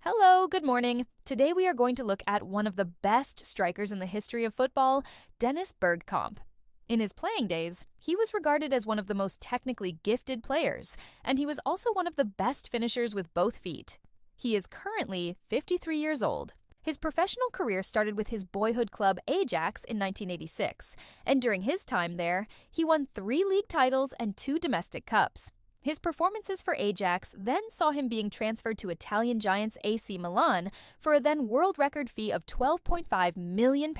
Hello, good morning. Today we are going to look at one of the best strikers in the history of football, Dennis Bergkamp. In his playing days, he was regarded as one of the most technically gifted players, and he was also one of the best finishers with both feet. He is currently 53 years old. His professional career started with his boyhood club Ajax in 1986, and during his time there, he won 3 league titles and 2 domestic cups. His performances for Ajax then saw him being transferred to Italian giants AC Milan for a then world record fee of £12.5 million.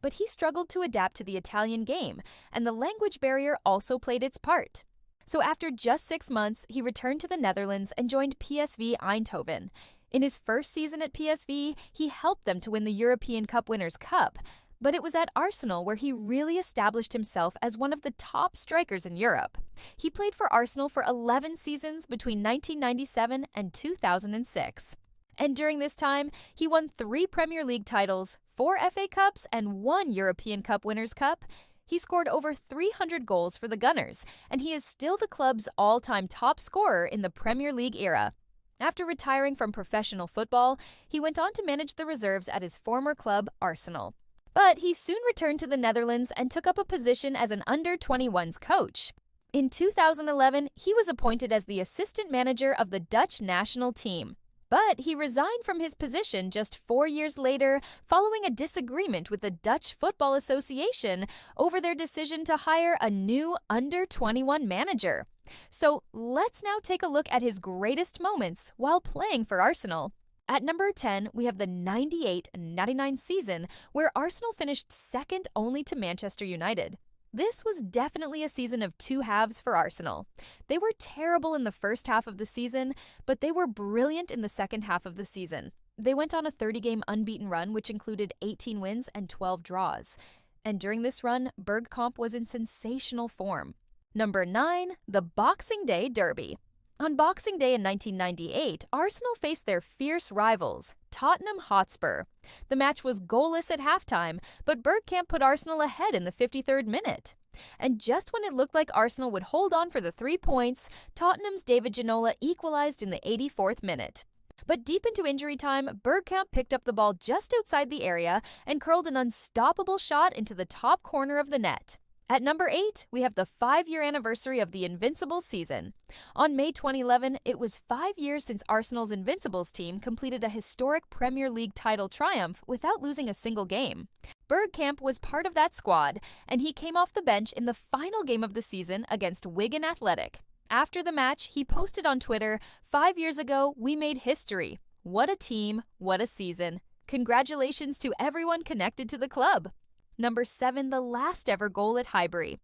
But he struggled to adapt to the Italian game, and the language barrier also played its part. So after just 6 months, he returned to the Netherlands and joined PSV Eindhoven. In his first season at PSV, he helped them to win the European Cup Winners' Cup, but it was at Arsenal where he really established himself as one of the top strikers in Europe. He played for Arsenal for 11 seasons between 1997 and 2006. And during this time, he won 3 Premier League titles, 4 FA Cups, and 1 European Cup Winners' Cup. He scored over 300 goals for the Gunners, and he is still the club's all-time top scorer in the Premier League era. After retiring from professional football, he went on to manage the reserves at his former club, Arsenal. But he soon returned to the Netherlands and took up a position as an under-21s coach. In 2011, he was appointed as the assistant manager of the Dutch national team. But he resigned from his position just 4 years later following a disagreement with the Dutch Football Association over their decision to hire a new under-21 manager. So let's now take a look at his greatest moments while playing for Arsenal. At number 10, we have the 98-99 season, where Arsenal finished second only to Manchester United. This was definitely a season of 2 halves for Arsenal. They were terrible in the first half of the season, but they were brilliant in the second half of the season. They went on a 30-game unbeaten run, which included 18 wins and 12 draws. And during this run, Bergkamp was in sensational form. Number 9, the Boxing Day Derby. On Boxing Day in 1998, Arsenal faced their fierce rivals, Tottenham Hotspur. The match was goalless at halftime, but Bergkamp put Arsenal ahead in the 53rd minute. And just when it looked like Arsenal would hold on for the 3 points, Tottenham's David Ginola equalized in the 84th minute. But deep into injury time, Bergkamp picked up the ball just outside the area and curled an unstoppable shot into the top corner of the net. At number 8, we have the 5-year anniversary of the Invincibles season. On May 2011, it was 5 years since Arsenal's Invincibles team completed a historic Premier League title triumph without losing a single game. Bergkamp was part of that squad, and he came off the bench in the final game of the season against Wigan Athletic. After the match, he posted on Twitter, "5 years ago, we made history. What a team, what a season. Congratulations to everyone connected to the club." Number 7, the last ever goal at Highbury.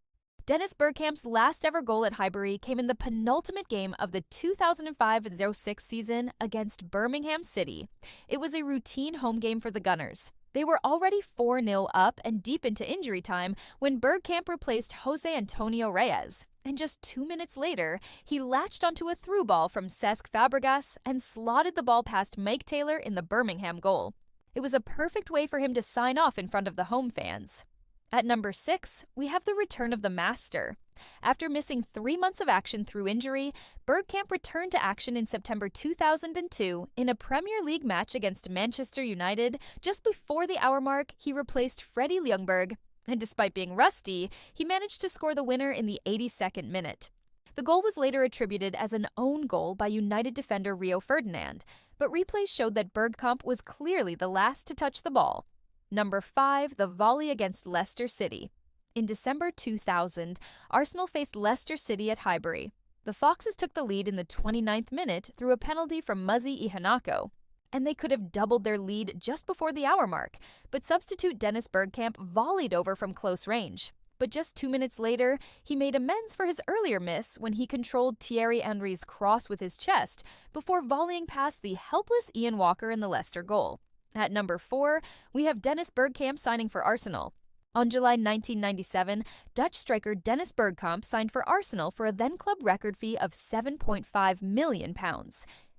Dennis Bergkamp's last ever goal at Highbury came in the penultimate game of the 2005-06 season against Birmingham City. It was a routine home game for the Gunners. They were already 4-0 up and deep into injury time when Bergkamp replaced Jose Antonio Reyes. And just 2 minutes later, he latched onto a through ball from Cesc Fabregas and slotted the ball past Mike Taylor in the Birmingham goal. It was a perfect way for him to sign off in front of the home fans. At number 6, we have the return of the Master. After missing 3 months of action through injury, Bergkamp returned to action in September 2002 in a Premier League match against Manchester United. Just before the hour mark, he replaced Freddie Ljungberg, and despite being rusty, he managed to score the winner in the 82nd minute. The goal was later attributed as an own goal by United defender Rio Ferdinand, but replays showed that Bergkamp was clearly the last to touch the ball. Number 5, the volley against Leicester City. In December 2000, Arsenal faced Leicester City at Highbury. The Foxes took the lead in the 29th minute through a penalty from Muzzy Iheanacho, and they could have doubled their lead just before the hour mark, but substitute Dennis Bergkamp volleyed over from close range. But just 2 minutes later, he made amends for his earlier miss when he controlled Thierry Henry's cross with his chest before volleying past the helpless Ian Walker in the Leicester goal. At number 4, we have Dennis Bergkamp signing for Arsenal. On July 1997, Dutch striker Dennis Bergkamp signed for Arsenal for a then-club record fee of £7.5 million.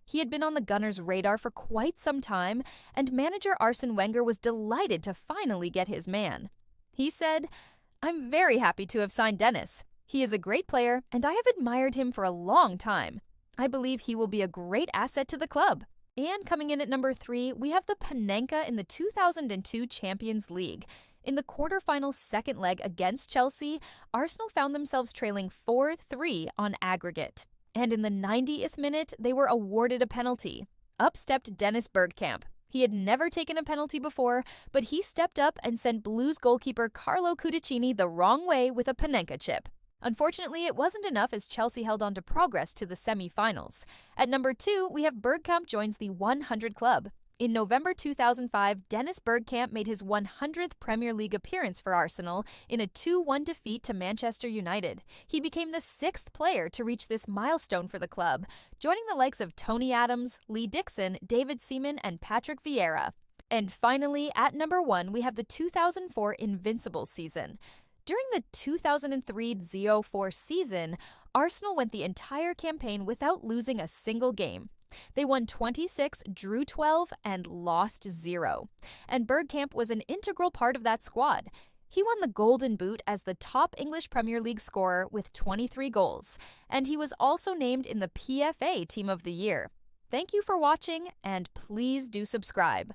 He had been on the Gunners' radar for quite some time, and manager Arsene Wenger was delighted to finally get his man. He said, "I'm very happy to have signed Dennis. He is a great player, and I have admired him for a long time. I believe he will be a great asset to the club. And coming in at number 3, we have the Panenka in the 2002 Champions League. In the quarterfinal second leg against Chelsea, Arsenal found themselves trailing 4-3 on aggregate. And in the 90th minute, they were awarded a penalty. Up stepped Dennis Bergkamp. He had never taken a penalty before, but he stepped up and sent Blues goalkeeper Carlo Cudicini the wrong way with a Panenka chip. Unfortunately, it wasn't enough as Chelsea held on to progress to the semi-finals. At number 2, we have Bergkamp joins the 100 club. In November 2005, Dennis Bergkamp made his 100th Premier League appearance for Arsenal in a 2-1 defeat to Manchester United. He became the 6th player to reach this milestone for the club, joining the likes of Tony Adams, Lee Dixon, David Seaman, and Patrick Vieira. And finally, at number 1, we have the 2004 Invincibles season. During the 2003-04 season, Arsenal went the entire campaign without losing a single game. They won 26, drew 12, and lost 0. And Bergkamp was an integral part of that squad. He won the Golden Boot as the top English Premier League scorer with 23 goals, and he was also named in the PFA Team of the Year. Thank you for watching, and please do subscribe.